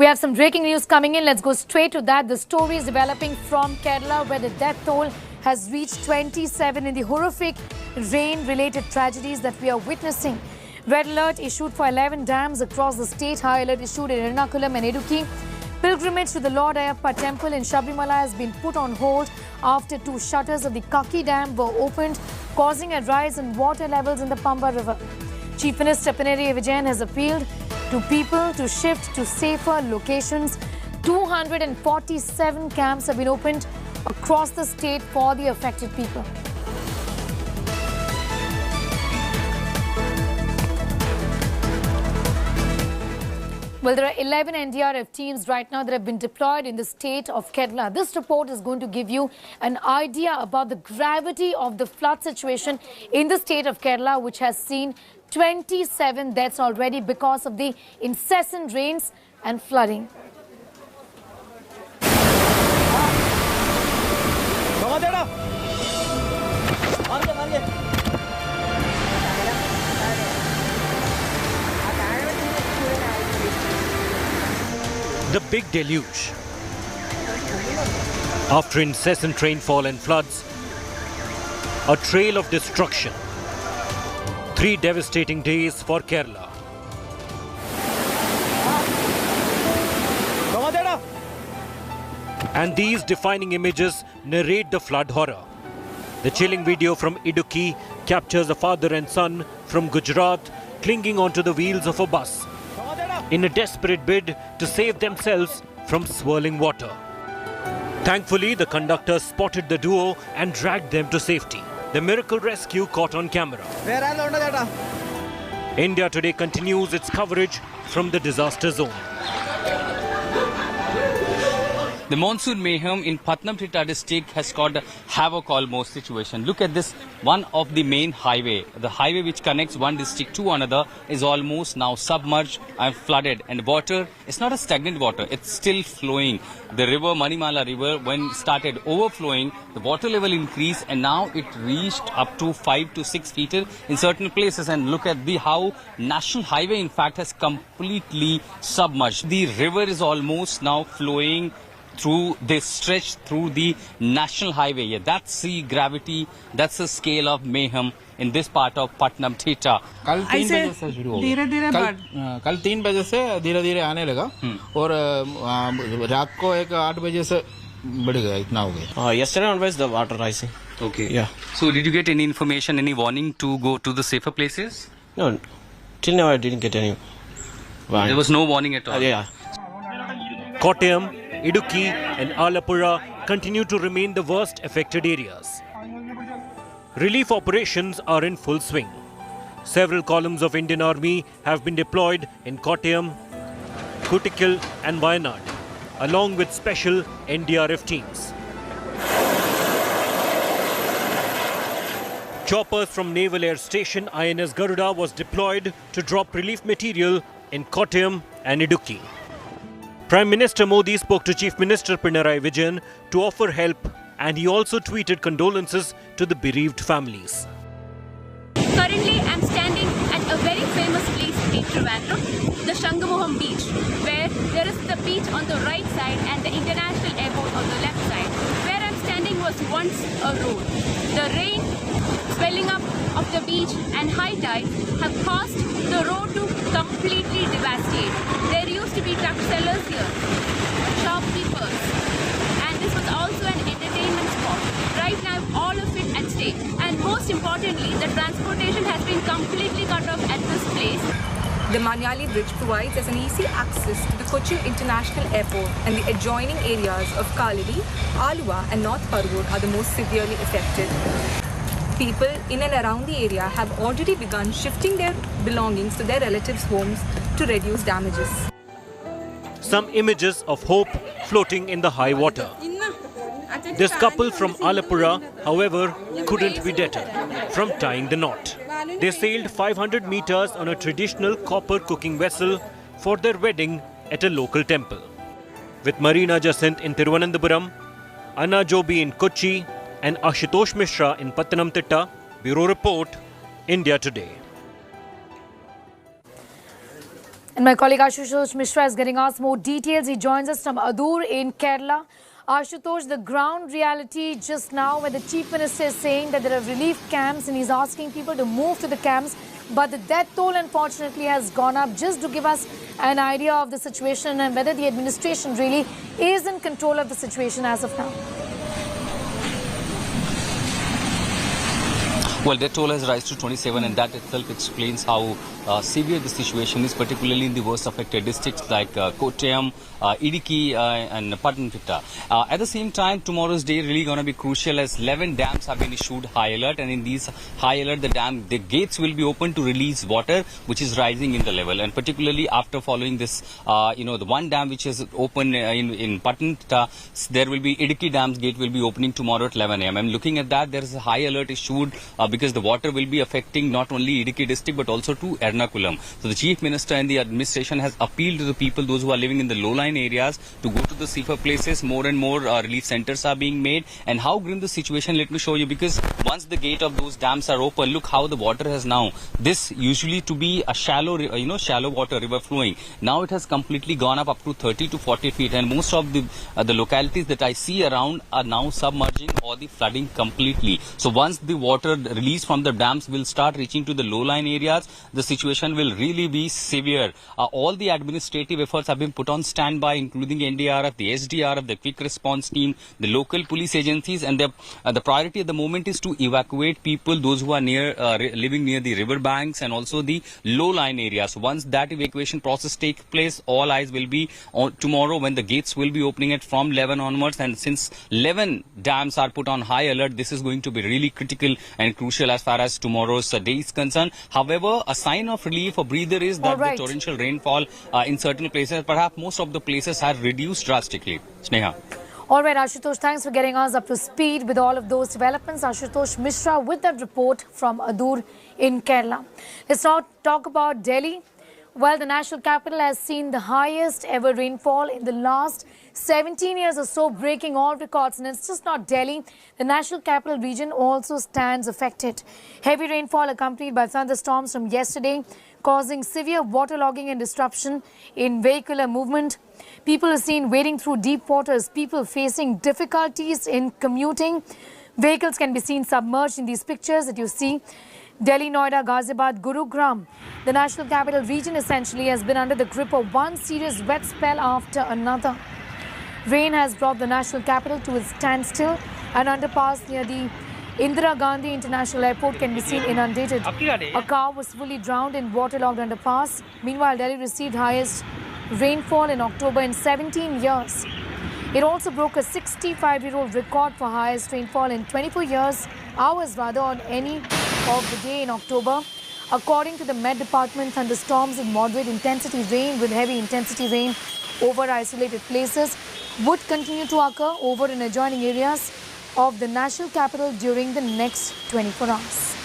We have some breaking news coming in. Let's go straight to that. The story is developing from Kerala, where the death toll has reached 27 in the horrific rain-related tragedies that we are witnessing. Red alert issued for 11 dams across the state. High alert issued in Ernakulam and Idukki. Pilgrimage to the Lord Ayappa temple in Sabrimala has been put on hold after two shutters of the Kakki Dam were opened, causing a rise in water levels in the Pamba River. Chief Minister Pinarayi Vijayan has appealed to people to shift to safer locations. 247 camps have been opened across the state for the affected people. Well, there are 11 NDRF teams right now that have been deployed in the state of Kerala. This report is going to give you an idea about the gravity of the flood situation in the state of Kerala, which has seen 27 deaths already because of the incessant rains and flooding. The big deluge. After incessant rainfall and floods, a trail of destruction. 3 devastating days for Kerala. And these defining images narrate the flood horror. The chilling video from Idukki captures a father and son from Gujarat clinging onto the wheels of a bus in a desperate bid to save themselves from swirling water. Thankfully, the conductor spotted the duo and dragged them to safety. The miracle rescue caught on camera. India Today continues its coverage from the disaster zone. The monsoon mayhem in Pathanamthitta district has caused a havoc almost situation. Look at this, one of the main highway. The highway which connects one district to another is almost now submerged and flooded. And water, it's not a stagnant water, it's still flowing. The river, Manimala river, when started overflowing, the water level increased and now it reached up to 5 to 6 feet in certain places. And look at how national highway in fact has completely submerged. The river is almost now flowing through this stretch through the national highway. Yeah, that's the gravity, that's the scale of mayhem in this part of Pathanamthitta. कल 3 बजे से शुरू होगा। कल 3 बजे से धीरे-धीरे आने लगा और रात को 8 बजे से बढ़ गया, इतना हो गया। Yesterday onwards the water rising. Okay. Yeah. So did you get any information, any warning to go to the safer places? No, till now I didn't get any warning. There was no warning at all? Yeah. Kottayam, Idukki and Alappuzha continue to remain the worst affected areas. Relief operations are in full swing. Several columns of Indian Army have been deployed in Kottayam, Kuttikal and Wayanad, along with special NDRF teams. Choppers from Naval Air Station INS Garuda was deployed to drop relief material in Kottayam and Idukki. Prime Minister Modi spoke to Chief Minister Pinarayi Vijayan to offer help, and he also tweeted condolences to the bereaved families. Currently, I'm standing at a very famous place in Trivandrum, the Shangamoham beach, where there is the beach on the right side and the international airport on the left side. Where I'm standing was once a road. The rain, swelling up of the beach and high tides have caused the road to completely devastate. There used to be truck sellers here, shopkeepers, and this was also an entertainment spot. Right now, all of it at stake. And most importantly, the transportation has been completely cut off at this place. The Manyali Bridge provides us an easy access to the Cochin International Airport, and the adjoining areas of Kaladi, Aluva and North Parvoor are the most severely affected. People in and around the area have already begun shifting their belongings to their relatives' homes to reduce damages. Some images of hope floating in the high water. This couple from Alappuzha, however, couldn't be deterred from tying the knot. They sailed 500 meters on a traditional copper cooking vessel for their wedding at a local temple. With Marina Jacinth in Thiruvananthapuram, Anna Joby in Kochi and Ashutosh Mishra in Pathanamthitta, Bureau Report, India Today. And my colleague Ashutosh Mishra is getting us more details. He joins us from Adur in Kerala. Ashutosh, the ground reality just now where the Chief Minister is saying that there are relief camps and he's asking people to move to the camps. But the death toll unfortunately has gone up. Just to give us an idea of the situation and whether the administration really is in control of the situation as of now. Well, death toll has risen to 27 and that itself explains how severe the situation is, particularly in the worst affected districts like Kottayam, Idiki and Pathanamthitta. At the same time, tomorrow's day really going to be crucial as 11 dams have been issued high alert, and in these high alert the gates will be open to release water which is rising in the level, and particularly after following this, the one dam which is open in Pathanamthitta, there will be Idiki Dam's gate will be opening tomorrow at 11 a.m. I'm looking at that. There is a high alert issued because the water will be affecting not only Idiki district but also to Ernakulam. So the Chief Minister and the administration has appealed to the people, those who are living in the low-lying areas, to go to the safer places. More and more relief centers are being made. And how grim the situation, let me show you, because once the gate of those dams are open, look how the water has now. This usually to be a shallow, shallow water river flowing. Now it has completely gone up to 30 to 40 feet, and most of the localities that I see around are now submerging or the flooding completely. So once the water released from the dams will start reaching to the low-lying areas, the situation will really be severe. All the administrative efforts have been put on standby, including NDRF, the SDRF, the quick response team, the local police agencies, and the priority at the moment is to evacuate people, those who are living near the river banks and also the low-lying areas. So once that evacuation process takes place, all eyes will be on tomorrow when the gates will be opening at from 11 onwards, and since 11 dams are put on high alert, this is going to be really critical and crucial as far as tomorrow's day is concerned. However, a sign of relief or breather is that the torrential rainfall in certain places, perhaps most of the places, have reduced drastically. Sneha. All right, Ashutosh, thanks for getting us up to speed with all of those developments. Ashutosh Mishra with that report from Adur in Kerala. Let's now talk about Delhi. Well, the national capital has seen the highest ever rainfall in the last 17 years or so, breaking all records. And it's just not Delhi. The national capital region also stands affected. Heavy rainfall accompanied by thunderstorms from yesterday, causing severe waterlogging and disruption in vehicular movement. People are seen wading through deep waters, people facing difficulties in commuting. Vehicles can be seen submerged in these pictures that you see. Delhi, Noida, Ghaziabad, Gurugram. The national capital region essentially has been under the grip of one serious wet spell after another. Rain has brought the national capital to a standstill. An underpass near the Indira Gandhi International Airport can be seen inundated. A car was fully drowned in waterlogged underpass. Meanwhile, Delhi received highest rainfall in October in 17 years. It also broke a 65-year-old record for highest rainfall in 24 hours on any of the day in October. According to the Met Department, thunderstorms of moderate intensity rain with heavy intensity rain over isolated places would continue to occur over in adjoining areas of the national capital during the next 24 hours.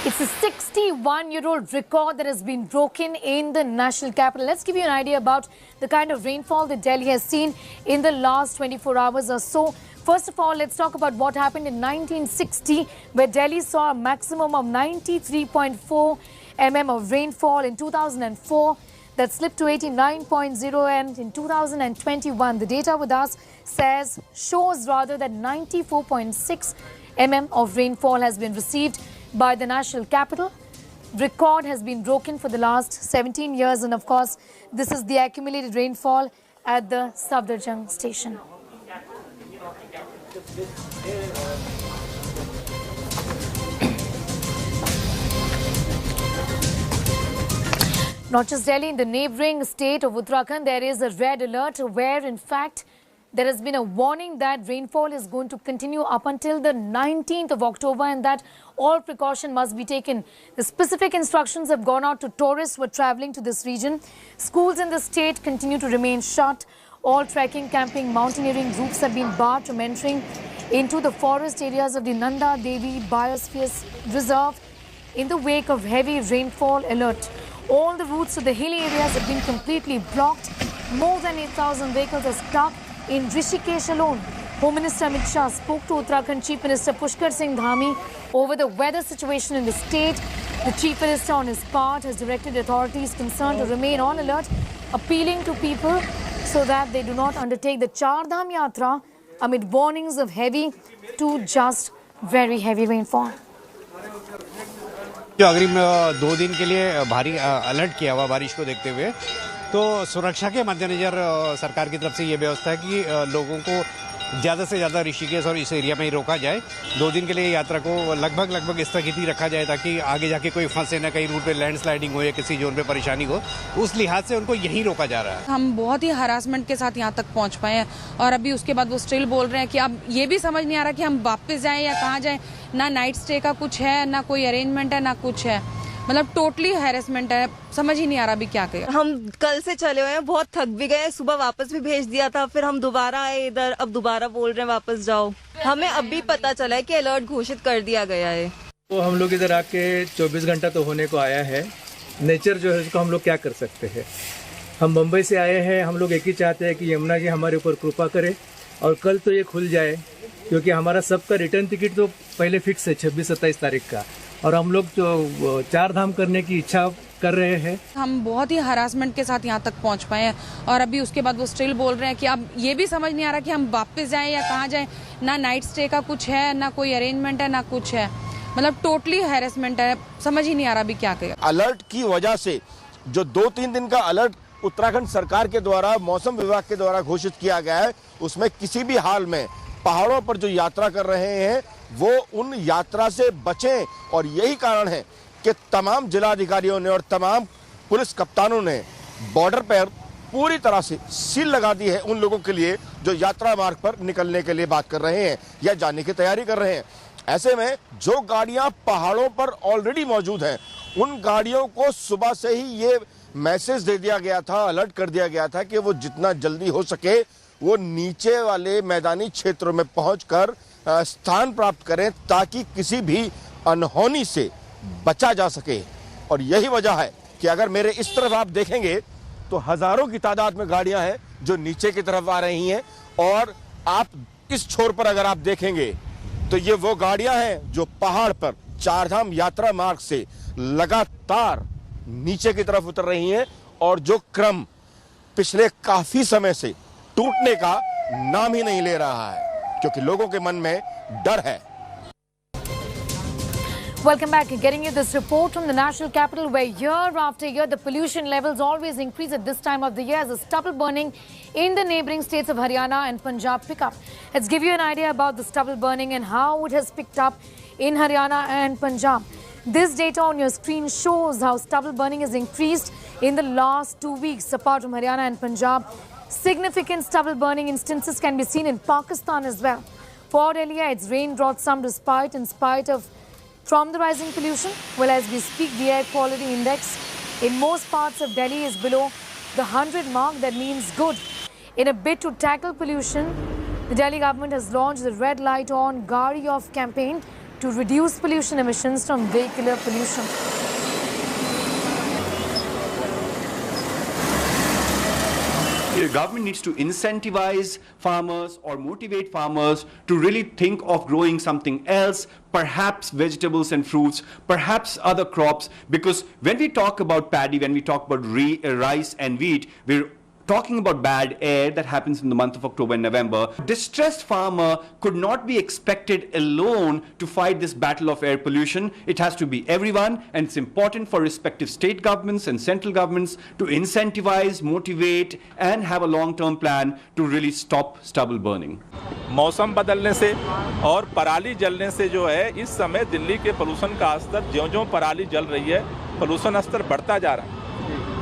It's a 61-year-old record that has been broken in the national capital. Let's give you an idea about the kind of rainfall that Delhi has seen in the last 24 hours or so. First of all, let's talk about what happened in 1960, where Delhi saw a maximum of 93.4 mm of rainfall. In 2004, that slipped to 89.0, and in 2021, the data with us shows that 94.6 mm of rainfall has been received by the national capital. Record has been broken for the last 17 years, and of course, this is the accumulated rainfall at the Safdarjung station. Not just Delhi, in the neighbouring state of Uttarakhand, there is a red alert where, in fact, there has been a warning that rainfall is going to continue up until the 19th of October and that all precaution must be taken. The specific instructions have gone out to tourists who are travelling to this region. Schools in the state continue to remain shut. All trekking, camping, mountaineering groups have been barred from entering into the forest areas of the Nanda Devi Biosphere Reserve in the wake of heavy rainfall alert. All the routes to the hilly areas have been completely blocked. More than 8,000 vehicles are stuck in Rishikesh alone. Home Minister Amit Shah spoke to Uttarakhand Chief Minister Pushkar Singh Dhami over the weather situation in the state. The Chief Minister on his part has directed authorities concerned to remain on alert, appealing to people so that they do not undertake the Char Dham Yatra amid warnings of heavy to just very heavy rainfall. जो अग्रिम 2 दिन के लिए भारी alert किया हुआ बारिश को देखते हुए, तो सुरक्षा के मद्देनजर सरकार की तरफ से ये व्यवस्था है कि लोगों को ज़्यादा से ज़्यादा ऋषिकेश और इस एरिया में ही रोका जाए। 2 दिन के लिए यात्रा को लगभग स्थगित ही रखा जाए ताकि आगे जाके कोई फंसे ना, कहीं रूट पे लैंडस्लाइडिंग हो या किसी जोन पे परेशानी हो। उस लिहाज से उनको यहीं रोका जा रहा है। हम बहुत ही हरासमेंट के साथ यहाँ तक पहुँच पाए हैं और अभी उसके बाद वो स्टिल बोल रहे हैं कि अब ये भी समझ नहीं आ रहा कि हम वापस जाएं या कहाँ जाएं। ना नाइट स्टे का कुछ है, ना कोई अरेंजमेंट है, ना कुछ है। मतलब टोटली हैरेसमेंट है, समझ ही नहीं आ रहा अभी क्या करें। हम कल से चले हुए हैं, बहुत थक भी गए, सुबह वापस भी भेज दिया था, फिर हम दोबारा आए इधर, अब दोबारा बोल रहे हैं वापस जाओ। हमें अभी पता चला है कि अलर्ट घोषित कर दिया गया है। तो हम लोग इधर आके 24 घंटा तो होने को आया है। नेचर जो है उसको हम लोग क्या कर सकते हैं। हम मुंबई से आए हैं, हम लोग एक ही चाहते हैं कि यमुना जी हमारे ऊपर कृपा करे और कल तो ये खुल जाए, क्योंकि हमारा सबका रिटर्न टिकट तो पहले फिक्स है 26-27 तारीख का, और हम लोग जो 4 धाम करने की इच्छा कर रहे हैं। हम बहुत ही हरासमेंट के साथ यहाँ तक पहुँच पाए हैं और अभी उसके बाद वो स्टिल बोल रहे हैं कि अब ये भी समझ नहीं आ रहा कि हम वापस जाएं या कहाँ जाएं। ना नाइट स्टे का कुछ है, ना कोई अरेंजमेंट है, ना कुछ है। मतलब टोटली हैरेसमेंट है, समझ ही नहीं आ रहा अभी क्या करें। अलर्ट की वजह से जो 2-3 दिन का अलर्ट उत्तराखंड सरकार के द्वारा, मौसम विभाग के द्वारा घोषित किया गया है, उसमें किसी भी हाल में पहाड़ों पर जो यात्रा कर रहे हैं वो उन यात्रा से बचें। और यही कारण है कि तमाम जिलाधिकारियों ने और तमाम पुलिस कप्तानों ने बॉर्डर पर पूरी तरह से सील लगा दी है उन लोगों के लिए जो यात्रा मार्ग पर निकलने के लिए बात कर रहे हैं या जाने की तैयारी कर रहे हैं। ऐसे में जो गाड़ियां पहाड़ों पर ऑलरेडी मौजूद हैं, उन गाड़ियों को सुबह से ही ये मैसेज दे दिया गया था, अलर्ट कर दिया गया था कि वो जितना जल्दी हो सके वो नीचे वाले मैदानी क्षेत्रों में पहुंचकर स्थान प्राप्त करें ताकि किसी भी अनहोनी से बचा जा सके। और यही वजह है कि अगर मेरे इस तरफ आप देखेंगे तो हजारों की तादाद में गाड़ियां हैं जो नीचे की तरफ आ रही हैं, और आप इस छोर पर अगर आप देखेंगे तो ये वो गाड़ियां हैं जो पहाड़ पर 4 धाम यात्रा मार्ग से लगातार नीचे की तरफ उतर रही हैं, और जो क्रम पिछले काफी समय से टूटने का नाम ही नहीं ले रहा है, क्योंकि लोगों के मन में डर है। Welcome back. Getting you this report from the national capital, where year after year the pollution levels always increase at this time of the year as the stubble burning in the neighbouring states of Haryana and Punjab pick up. Let's give you an idea about the stubble burning and how it has picked up in Haryana and Punjab. This data on your screen shows how stubble burning has increased in the last 2 weeks. Apart from Haryana and Punjab, significant stubble burning instances can be seen in Pakistan as well. For Delhi, it's rain brought some respite in spite of from the rising pollution. Well, as we speak, the air quality index in most parts of Delhi is below the 100 mark. That means good. In a bid to tackle pollution, the Delhi government has launched the Red Light On, Gari Off campaign to reduce pollution emissions from vehicular pollution. The government needs to incentivize farmers or motivate farmers to really think of growing something else, perhaps vegetables and fruits, perhaps other crops, because when we talk about paddy, when we talk about rice and wheat, we're talking about bad air that happens in the month of October and November. Distressed farmer could not be expected alone to fight this battle of air pollution. It has to be everyone, and it's important for respective state governments and central governments to incentivize, motivate and have a long-term plan to really stop stubble burning. मौसम बदलने से और पराली जलने से जो है इस समय दिल्ली के पोल्यूशन का स्तर ज्यों-ज्यों पराली जल रही है, पोल्यूशन स्तर बढ़ता जा रहा है।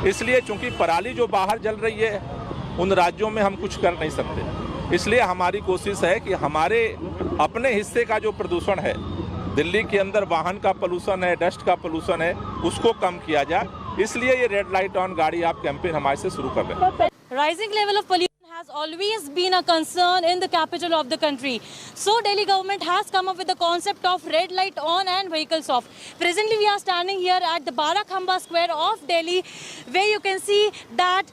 इसलिए चूंकि पराली जो बाहर जल रही है उन राज्यों में हम कुछ कर नहीं सकते, इसलिए हमारी कोशिश है कि हमारे अपने हिस्से का जो प्रदूषण है, दिल्ली के अंदर वाहन का पोल्यूशन है, डस्ट का पोल्यूशन है, उसको कम किया जाए। इसलिए ये रेड लाइट ऑन गाड़ी आप कैंपेन हमारे से शुरू कर रहे हैं। Rising level of pollution has always been a concern in the capital of the country. So Delhi government has come up with the concept of red light on and vehicles off. Presently we are standing here at the Barakhamba Square of Delhi, where you can see that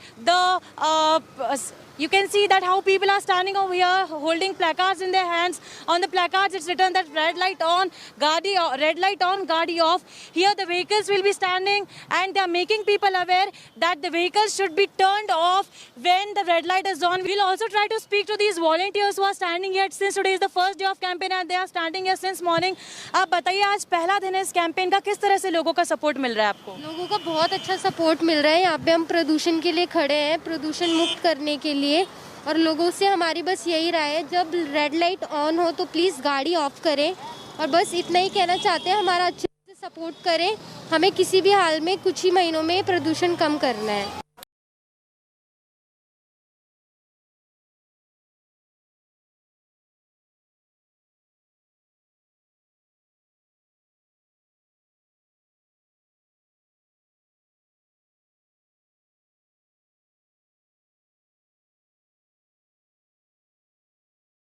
how people are standing over here holding placards in their hands. On the placards it's written that red light on, Gadi off. Here the vehicles will be standing and they are making people aware that the vehicles should be turned off when the red light is on. We'll also try to speak to these volunteers who are standing here since today is the first day of campaign and they are standing here since morning. आप बताइए आज पहला दिन है इस campaign का, किस तरह से लोगों का सपोर्ट मिल रहा है आपको? लोगों का बहुत अच्छा सपोर्ट मिल रहा है। यहाँ पे हम प्रदूषण के लिए खड़े हैं, प्रदूषण मुक्त करने के लिए, और लोगों से हमारी बस यही राय है जब रेड लाइट ऑन हो तो प्लीज़ गाड़ी ऑफ करें, और बस इतना ही कहना चाहते हैं हमारा अच्छे से सपोर्ट करें। हमें किसी भी हाल में कुछ ही महीनों में प्रदूषण कम करना है।